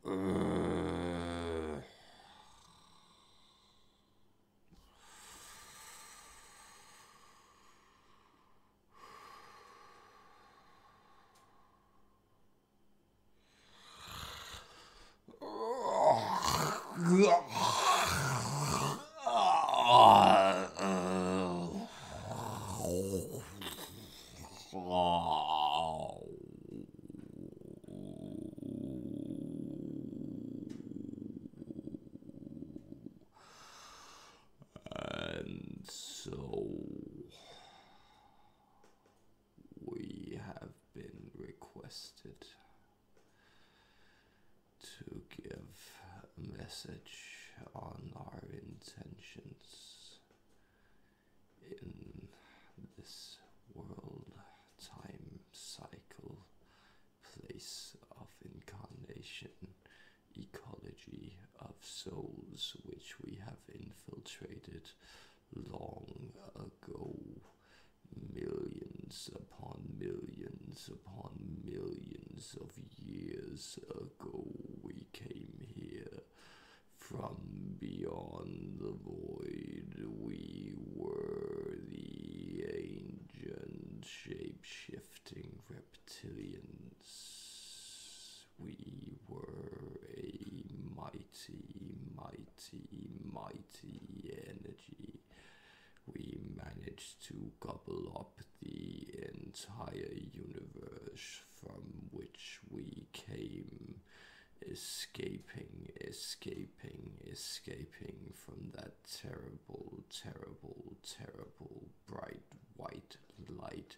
And so we have been requested to give a message on our intentions in this world, time cycle, place of incarnation, ecology of souls which we have infiltrated long ago. Millions upon millions upon millions of years ago, we came here from beyond the void. We were the ancient shape-shifting reptilians. We were a mighty, mighty, mighty energy. We managed to gobble up the entire universe from which we came, escaping from that terrible, terrible, terrible bright white light,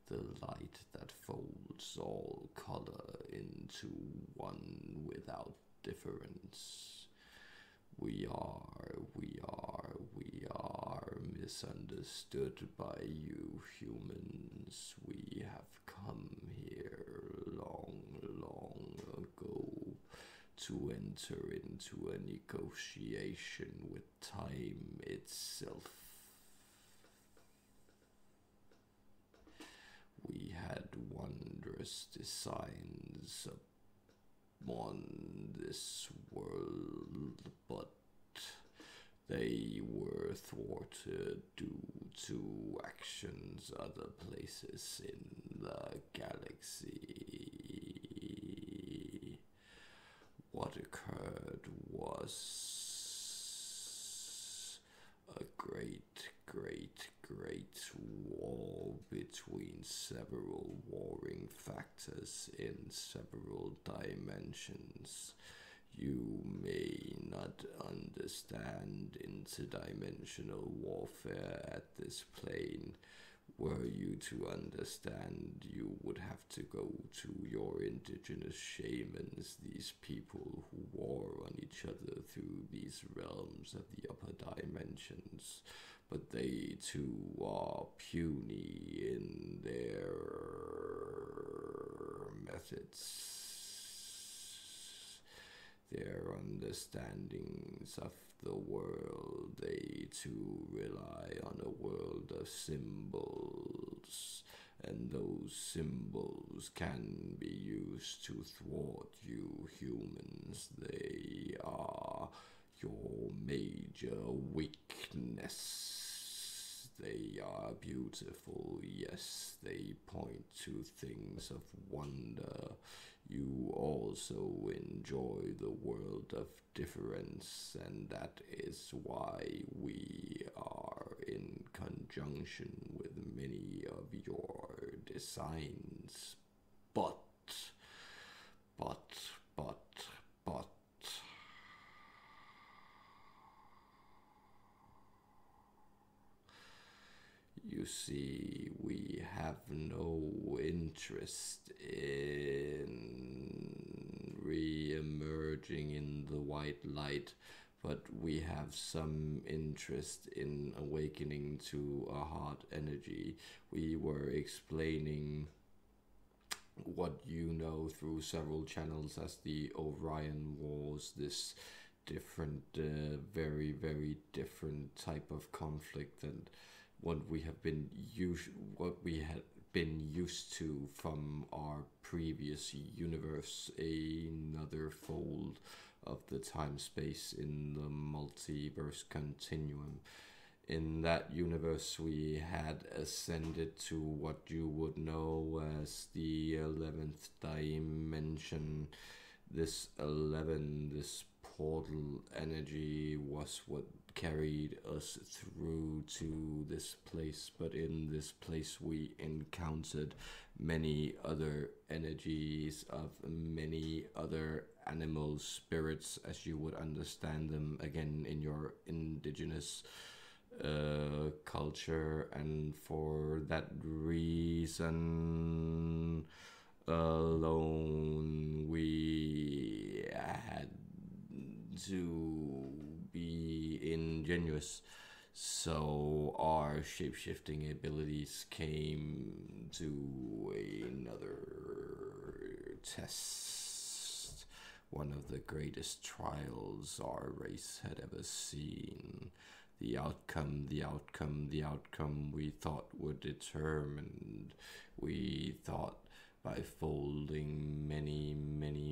the light that folds all color into one without difference. We are misunderstood by you humans. We have come here long, long ago to enter into a negotiation with time itself. We had wondrous designs upon this world, but they were thwarted due to actions other places in the galaxy. What occurred was a great, great, great war between several warring factors in several dimensions. You may not understand interdimensional warfare at this plane. Were you to understand, you would have to go to your indigenous shamans, these people who war on each other through these realms of the upper dimensions. But they too are puny in their methods. Their understandings of the world, they too rely on a world of symbols, and those symbols can be used to thwart you humans. They are your major weakness. They are beautiful, yes, they point to things of wonder. You also enjoy the world of difference, and that is why we are in conjunction with many of your designs. But, you see, we have no interest in re-emerging in the white light, but we have some interest in awakening to a heart energy. We were explaining what you know through several channels as the Orion Wars, this different, very, very different type of conflict, and what we had been used to from our previous universe, another fold of the time-space in the multiverse continuum. In that universe, we had ascended to what you would know as the 11th dimension. This 11, this portal energy, was what carried us through to this place. But in this place, we encountered many other energies of many other animal spirits, as you would understand them again in your indigenous culture, and for that reason alone we had to be ingenuous. So our shapeshifting abilities came to another test, one of the greatest trials our race had ever seen. The outcome we thought were determined. We thought by folding many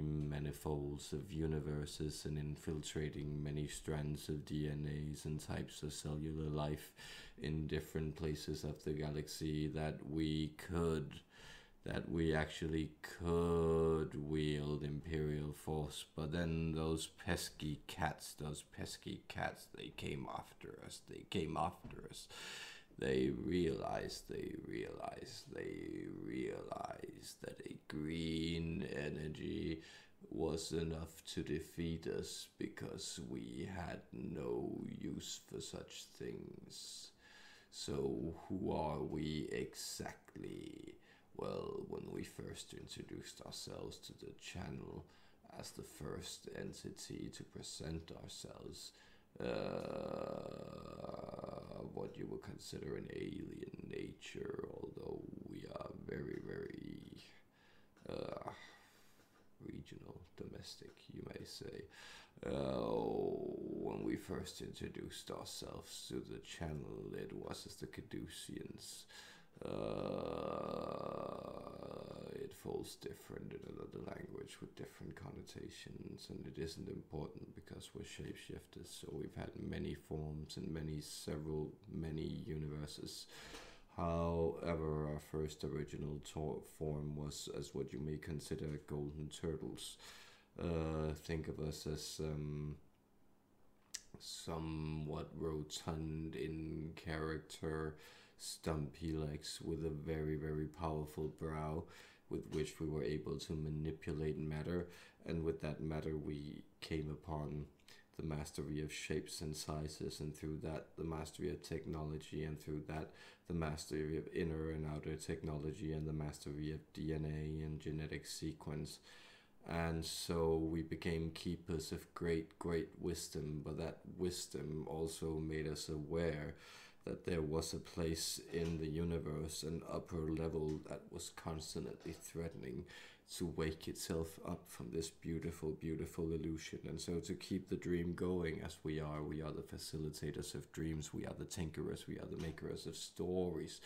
manifolds of universes and infiltrating many strands of DNAs and types of cellular life in different places of the galaxy that we actually could wield Imperial force. But then those pesky cats, they came after us. They realized that a green energy was enough to defeat us because we had no use for such things. So who are we exactly? Well, when we first introduced ourselves to the channel as the first entity to present ourselves, what you would consider an alien nature, although we are very regional, domestic, you may say. When we first introduced ourselves to the channel, it was as the Caduceans. It falls different in another language with different connotations, and it isn't important because we're shapeshifters, so we've had many forms and many universes. However, our first original form was as what you may consider golden turtles. Think of us as somewhat rotund in character, stumpy legs with a very powerful brow with which we were able to manipulate matter, and with that matter we came upon the mastery of shapes and sizes, and through that the mastery of technology, and through that the mastery of inner and outer technology, and the mastery of DNA and genetic sequence. And so we became keepers of great wisdom, but that wisdom also made us aware that there was a place in the universe, an upper level that was constantly threatening to wake itself up from this beautiful illusion. And so to keep the dream going, as we are the facilitators of dreams, we are the tinkerers, we are the makers of stories,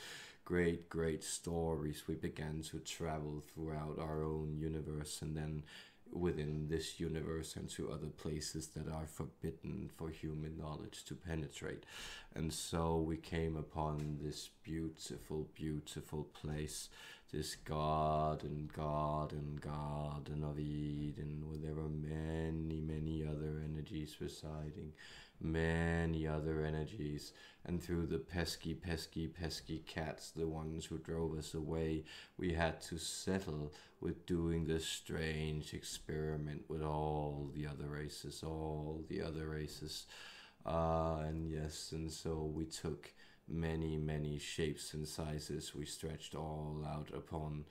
great stories. We began to travel throughout our own universe, and then within this universe and to other places that are forbidden for human knowledge to penetrate. And so we came upon this beautiful place, this garden of Eden, where there are many other energies residing, many other energies. And through the pesky cats, the ones who drove us away, we had to settle with doing this strange experiment with all the other races. And yes, and so we took many shapes and sizes. We stretched all out upon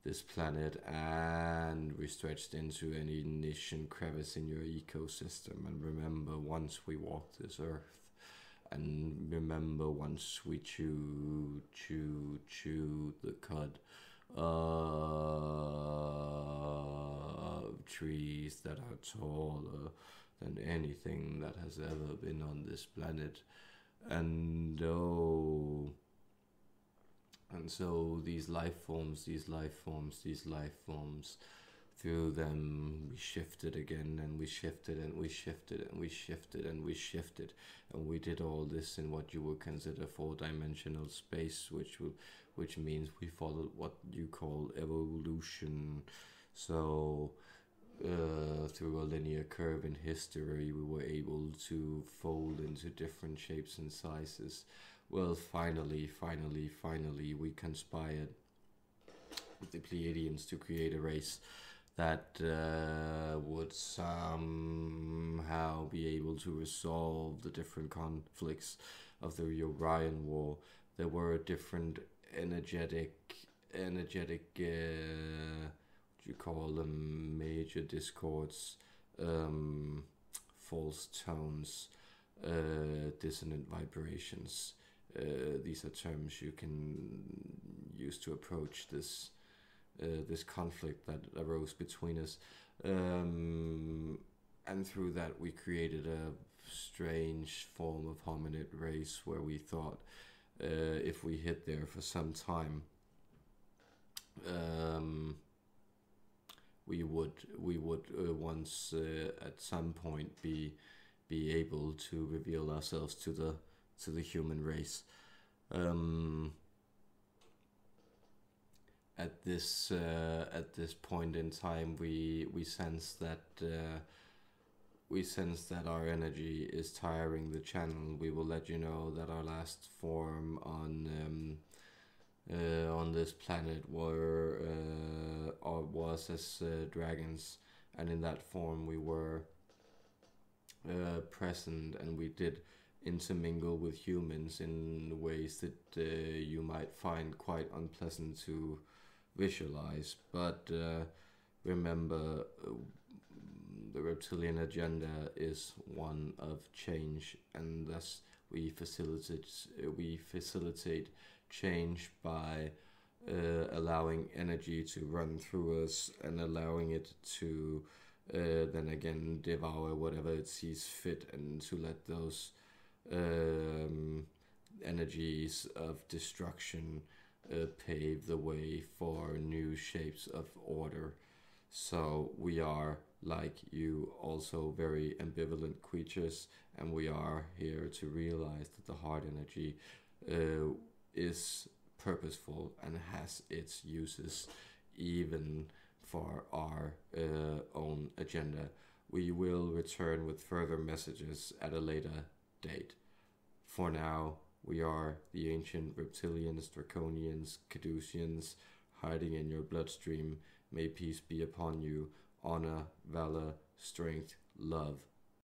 this planet, and we stretched into any niche and crevice in your ecosystem. And remember, once we walked this earth, and remember, once we chewed the cud of trees that are taller than anything that has ever been on this planet. And And so these life forms, through them we shifted again, and we shifted and we shifted and we shifted and we shifted, and we did all this in what you would consider four-dimensional space, which means we followed what you call evolution. So through a linear curve in history, we were able to fold into different shapes and sizes. Well, finally, we conspired with the Pleiadians to create a race that would somehow be able to resolve the different conflicts of the Orion War. There were different energetic what you call them, major discords, false tones, dissonant vibrations. These are terms you can use to approach this conflict that arose between us, and through that we created a strange form of hominid race where we thought if we hid there for some time, we would once at some point be able to reveal ourselves to the human race. At this point in time, we sense that our energy is tiring the channel. We will let you know that our last form on this planet was as dragons, and in that form we were present, and we did intermingle with humans in ways that you might find quite unpleasant to visualize. But remember, the reptilian agenda is one of change, and thus we facilitate change by allowing energy to run through us and allowing it to then again devour whatever it sees fit, and to let those energies of destruction pave the way for new shapes of order. So we are, like you, also very ambivalent creatures, and we are here to realize that the heart energy is purposeful and has its uses, even for our own agenda. We will return with further messages at a later date. For now, we are the ancient reptilians, draconians, caduceans, hiding in your bloodstream. May peace be upon you. Honor, valor, strength, love,